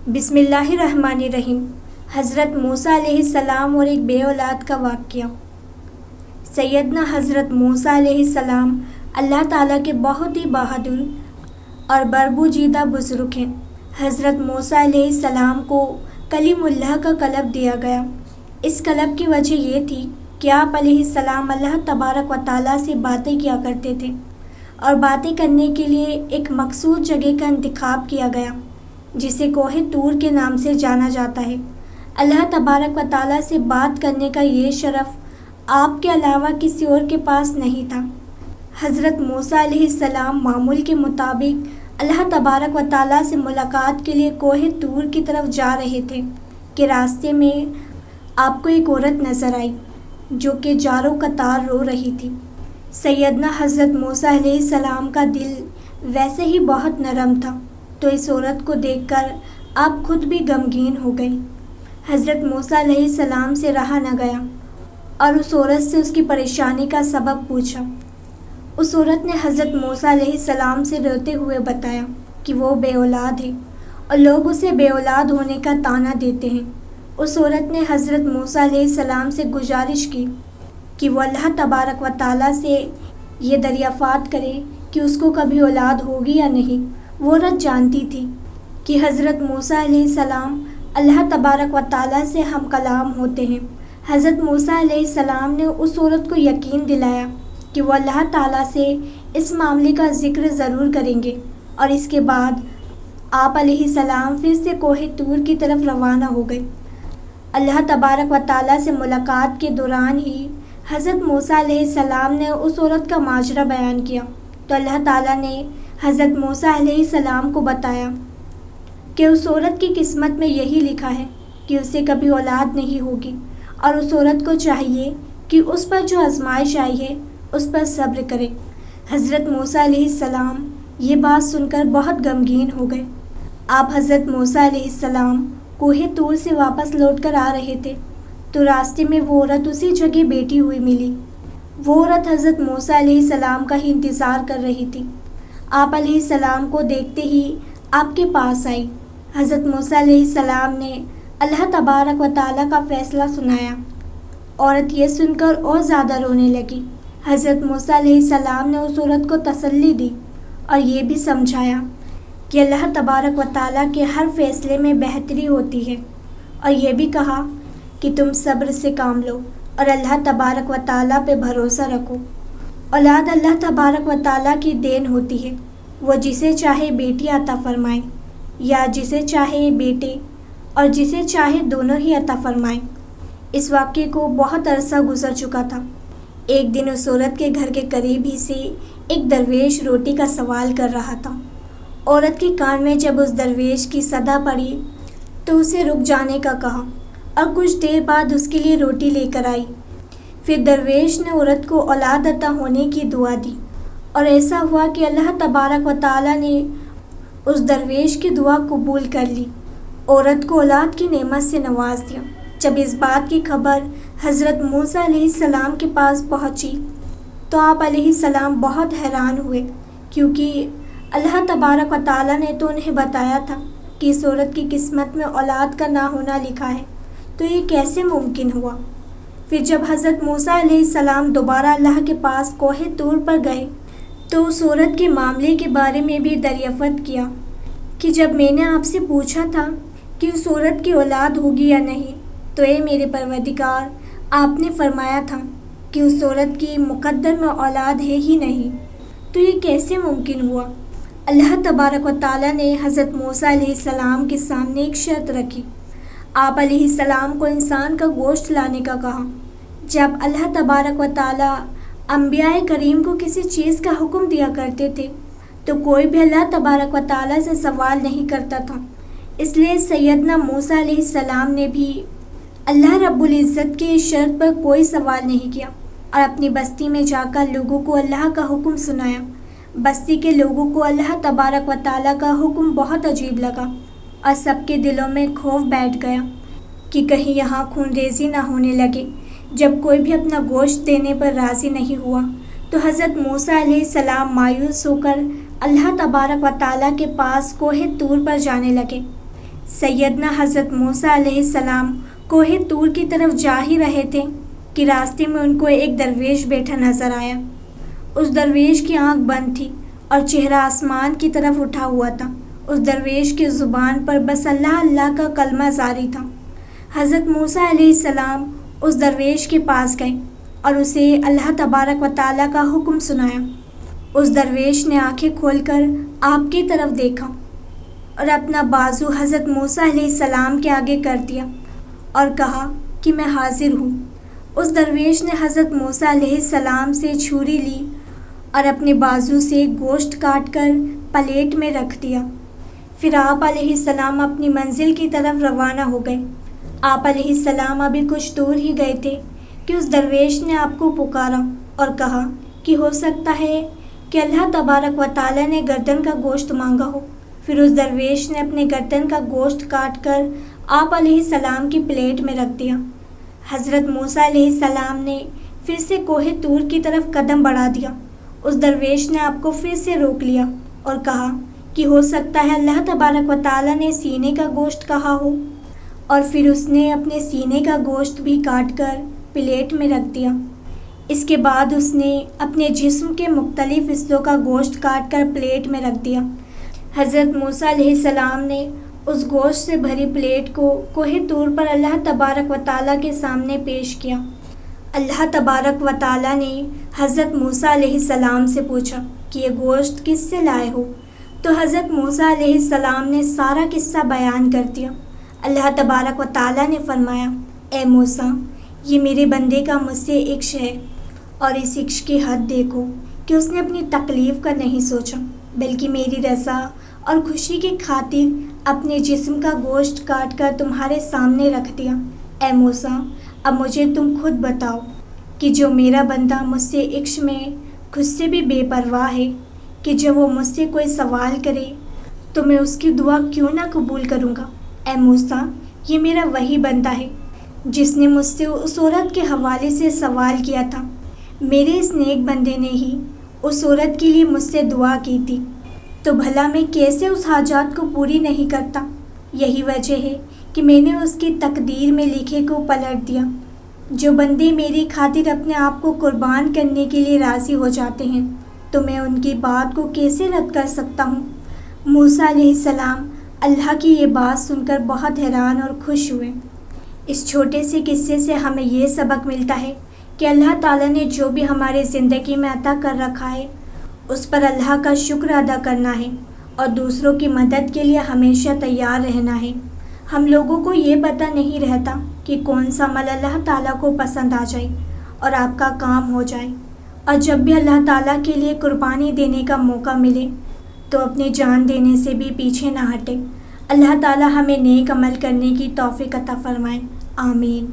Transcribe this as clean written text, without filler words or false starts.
بسم اللہ الرحمن الرحیم۔ حضرت موسیٰ علیہ السلام اور ایک بے اولاد کا واقعہ۔ سیدنا حضرت موسیٰ علیہ السلام اللہ تعالیٰ کے بہت ہی بہادر اور برگزیدہ بزرگ ہیں۔ حضرت موسیٰ علیہ السلام کو کلیم اللہ کا قلب دیا گیا۔ اس قلب کی وجہ یہ تھی کہ آپ علیہ السلام اللہ تبارک و تعالیٰ سے باتیں کیا کرتے تھے، اور باتیں کرنے کے لیے ایک مخصوص جگہ کا انتخاب کیا گیا جسے کوہ طور کے نام سے جانا جاتا ہے۔ اللہ تبارک و تعالیٰ سے بات کرنے کا یہ شرف آپ کے علاوہ کسی اور کے پاس نہیں تھا۔ حضرت موسیٰ علیہ السلام معمول کے مطابق اللہ تبارک و تعالیٰ سے ملاقات کے لیے کوہ طور کی طرف جا رہے تھے کہ راستے میں آپ کو ایک عورت نظر آئی جو کہ جاروں قطار رو رہی تھی۔ سیدنا حضرت موسیٰ علیہ السلام کا دل ویسے ہی بہت نرم تھا، تو اس عورت کو دیکھ کر آپ خود بھی غمگین ہو گئے۔ حضرت موسیٰ علیہ السلام سے رہا نہ گیا اور اس عورت سے اس کی پریشانی کا سبب پوچھا۔ اس عورت نے حضرت موسیٰ علیہ السلام سے روتے ہوئے بتایا کہ وہ بے اولاد ہے اور لوگ اسے بے اولاد ہونے کا طعنہ دیتے ہیں۔ اس عورت نے حضرت موسیٰ علیہ السلام سے گزارش کی کہ وہ اللہ تبارک و تعالیٰ سے یہ دریافت کرے کہ اس کو کبھی اولاد ہوگی یا نہیں۔ وہ عورت جانتی تھی کہ حضرت موسیٰ علیہ السلام اللہ تبارک و تعالیٰ سے ہم کلام ہوتے ہیں۔ حضرت موسیٰ علیہ السلام نے اس عورت کو یقین دلایا کہ وہ اللہ تعالیٰ سے اس معاملے کا ذکر ضرور کریں گے، اور اس کے بعد آپ علیہ السلام پھر سے کوہ طور کی طرف روانہ ہو گئے۔ اللہ تبارک و تعالیٰ سے ملاقات کے دوران ہی حضرت موسیٰ علیہ السلام نے اس عورت کا ماجرا بیان کیا، تو اللہ تعالیٰ نے حضرت موسیٰ علیہ السلام کو بتایا کہ اس عورت کی قسمت میں یہی لکھا ہے کہ اسے کبھی اولاد نہیں ہوگی، اور اس عورت کو چاہیے کہ اس پر جو آزمائش آئی ہے اس پر صبر کرے۔ حضرت موسیٰ علیہ السلام یہ بات سن کر بہت غمگین ہو گئے۔ آپ حضرت موسیٰ علیہ السلام کوہ طور سے واپس لوٹ کر آ رہے تھے، تو راستے میں وہ عورت اسی جگہ بیٹھی ہوئی ملی۔ وہ عورت حضرت موسیٰ علیہ السلام کا ہی انتظار کر رہی تھی۔ آپ علیہ السلام کو دیکھتے ہی آپ کے پاس آئی۔ حضرت موسیٰ علیہ السلام نے اللہ تبارک و تعالیٰ کا فیصلہ سنایا۔ عورت یہ سن کر اور زیادہ رونے لگی۔ حضرت موسیٰ علیہ السلام نے اس عورت کو تسلی دی اور یہ بھی سمجھایا کہ اللہ تبارک و تعالیٰ کے ہر فیصلے میں بہتری ہوتی ہے، اور یہ بھی کہا کہ تم صبر سے کام لو اور اللہ تبارک و تعالیٰ پہ بھروسہ رکھو۔ اولاد اللہ تبارک و تعالیٰ کی دین ہوتی ہے، وہ جسے چاہے بیٹی عطا فرمائے یا جسے چاہے بیٹے، اور جسے چاہے دونوں ہی عطا فرمائے۔ اس واقعے کو بہت عرصہ گزر چکا تھا۔ ایک دن اس عورت کے گھر کے قریب ہی سے ایک درویش روٹی کا سوال کر رہا تھا۔ عورت کے کان میں جب اس درویش کی صدا پڑی تو اسے رک جانے کا کہا، اور کچھ دیر بعد اس کے لیے روٹی لے کر آئی۔ پھر درویش نے عورت کو اولاد عطا ہونے کی دعا دی، اور ایسا ہوا کہ اللہ تبارک و تعالیٰ نے اس درویش کی دعا قبول کر لی، عورت کو اولاد کی نعمت سے نواز دیا۔ جب اس بات کی خبر حضرت موسیٰ علیہ السلام کے پاس پہنچی تو آپ علیہ السلام بہت حیران ہوئے، کیونکہ اللہ تبارک و تعالیٰ نے تو انہیں بتایا تھا کہ اس عورت کی قسمت میں اولاد کا نہ ہونا لکھا ہے، تو یہ کیسے ممکن ہوا؟ پھر جب حضرت موسیٰ علیہ السلام دوبارہ اللہ کے پاس کوہ طور پر گئے تو اس عورت کے معاملے کے بارے میں بھی دریافت کیا کہ جب میں نے آپ سے پوچھا تھا کہ اس عورت کی اولاد ہوگی یا نہیں، تو اے میرے پروردگار، آپ نے فرمایا تھا کہ اس عورت کی مقدر میں اولاد ہے ہی نہیں، تو یہ کیسے ممکن ہوا؟ اللہ تبارک و تعالیٰ نے حضرت موسیٰ علیہ السلام کے سامنے ایک شرط رکھی۔ آپ علیہ السلام کو انسان کا گوشت لانے کا کہا۔ جب اللہ تبارک و تعالیٰ انبیاء کریم کو کسی چیز کا حکم دیا کرتے تھے تو کوئی بھی اللہ تبارک و تعالیٰ سے سوال نہیں کرتا تھا، اس لیے سیدنا موسیٰ علیہ السلام نے بھی اللہ رب العزت کی شرط پر کوئی سوال نہیں کیا، اور اپنی بستی میں جا کر لوگوں کو اللہ کا حکم سنایا۔ بستی کے لوگوں کو اللہ تبارک و تعالیٰ کا حکم بہت عجیب لگا، اور سب کے دلوں میں خوف بیٹھ گیا کہ کہیں یہاں خون ریزی نہ ہونے لگے۔ جب کوئی بھی اپنا گوشت دینے پر راضی نہیں ہوا تو حضرت موسیٰ علیہ السلام مایوس ہو کر اللہ تبارک و تعالیٰ کے پاس کوہ طور پر جانے لگے۔ سیدنا حضرت موسیٰ علیہ السلام کوہ طور کی طرف جا ہی رہے تھے کہ راستے میں ان کو ایک درویش بیٹھا نظر آیا۔ اس درویش کی آنکھ بند تھی اور چہرہ آسمان کی طرف اٹھا ہوا تھا۔ اس درویش کی زبان پر بس اللہ اللہ کا کلمہ جاری تھا۔ حضرت موسیٰ علیہ السلام اس درویش کے پاس گئے اور اسے اللہ تبارک و تعالیٰ کا حکم سنایا۔ اس درویش نے آنکھیں کھول کر آپ کی طرف دیکھا اور اپنا بازو حضرت موسیٰ علیہ السلام کے آگے کر دیا اور کہا کہ میں حاضر ہوں۔ اس درویش نے حضرت موسیٰ علیہ السلام سے چھری لی اور اپنے بازو سے گوشت کاٹ کر پلیٹ میں رکھ دیا۔ پھر آپ علیہ السلام اپنی منزل کی طرف روانہ ہو گئے۔ آپ علیہ السلام ابھی کچھ دور ہی گئے تھے کہ اس درویش نے آپ کو پکارا اور کہا کہ ہو سکتا ہے کہ اللہ تبارک و تعالیٰ نے گردن کا گوشت مانگا ہو۔ پھر اس درویش نے اپنے گردن کا گوشت کاٹ کر آپ علیہ السلام کی پلیٹ میں رکھ دیا۔ حضرت موسیٰ علیہ السلام نے پھر سے کوہ طور کی طرف قدم بڑھا دیا۔ اس درویش نے آپ کو پھر سے روک لیا اور کہا کہ ہو سکتا ہے اللہ تبارک و تعالیٰ نے سینے کا گوشت کہا ہو، اور پھر اس نے اپنے سینے کا گوشت بھی کاٹ کر پلیٹ میں رکھ دیا۔ اس کے بعد اس نے اپنے جسم کے مختلف حصوں کا گوشت کاٹ کر پلیٹ میں رکھ دیا۔ حضرت موسیٰ علیہ السلام نے اس گوشت سے بھری پلیٹ کو کوہ طور پر اللہ تبارک و تعالیٰ کے سامنے پیش کیا۔ اللہ تبارک و تعالیٰ نے حضرت موسیٰ علیہ السلام سے پوچھا کہ یہ گوشت کس سے لائے ہو؟ تو حضرت موسیٰ علیہ السلام نے سارا قصہ بیان کر دیا۔ اللہ تبارک و تعالیٰ نے فرمایا، اے موسیٰ، یہ میرے بندے کا مجھ سے عشق ہے، اور اس عشق کی حد دیکھو کہ اس نے اپنی تکلیف کا نہیں سوچا، بلکہ میری رضا اور خوشی کی خاطر اپنے جسم کا گوشت کاٹ کر تمہارے سامنے رکھ دیا۔ اے موسیٰ، اب مجھے تم خود بتاؤ کہ جو میرا بندہ مجھ سے عشق میں خود سے بھی بے پرواہ ہے کہ جب وہ مجھ سے کوئی سوال کرے تو میں اس کی دعا کیوں نہ قبول کروں گا؟ اے موسیٰ، یہ میرا وہی بندہ ہے جس نے مجھ سے اس عورت کے حوالے سے سوال کیا تھا۔ میرے اس نیک بندے نے ہی اس عورت کے لیے مجھ سے دعا کی تھی، تو بھلا میں کیسے اس حاجات کو پوری نہیں کرتا؟ یہی وجہ ہے کہ میں نے اس کی تقدیر میں لکھے کو پلٹ دیا۔ جو بندے میری خاطر اپنے آپ کو قربان کرنے کے لیے راضی ہو جاتے ہیں تو میں ان کی بات کو کیسے رد کر سکتا ہوں؟ موسیٰ علیہ السلام اللہ کی یہ بات سن کر بہت حیران اور خوش ہوئے۔ اس چھوٹے سے قصے سے ہمیں یہ سبق ملتا ہے کہ اللہ تعالیٰ نے جو بھی ہمارے زندگی میں عطا کر رکھا ہے اس پر اللہ کا شکر ادا کرنا ہے اور دوسروں کی مدد کے لیے ہمیشہ تیار رہنا ہے۔ ہم لوگوں کو یہ پتہ نہیں رہتا کہ کون سا عمل اللہ تعالیٰ کو پسند آ جائے اور آپ کا کام ہو جائے، اور جب بھی اللہ تعالیٰ کے لیے قربانی دینے کا موقع ملے تو اپنی جان دینے سے بھی پیچھے نہ ہٹے۔ اللہ تعالیٰ ہمیں نیک عمل کرنے کی توفیق عطا فرمائے، آمین۔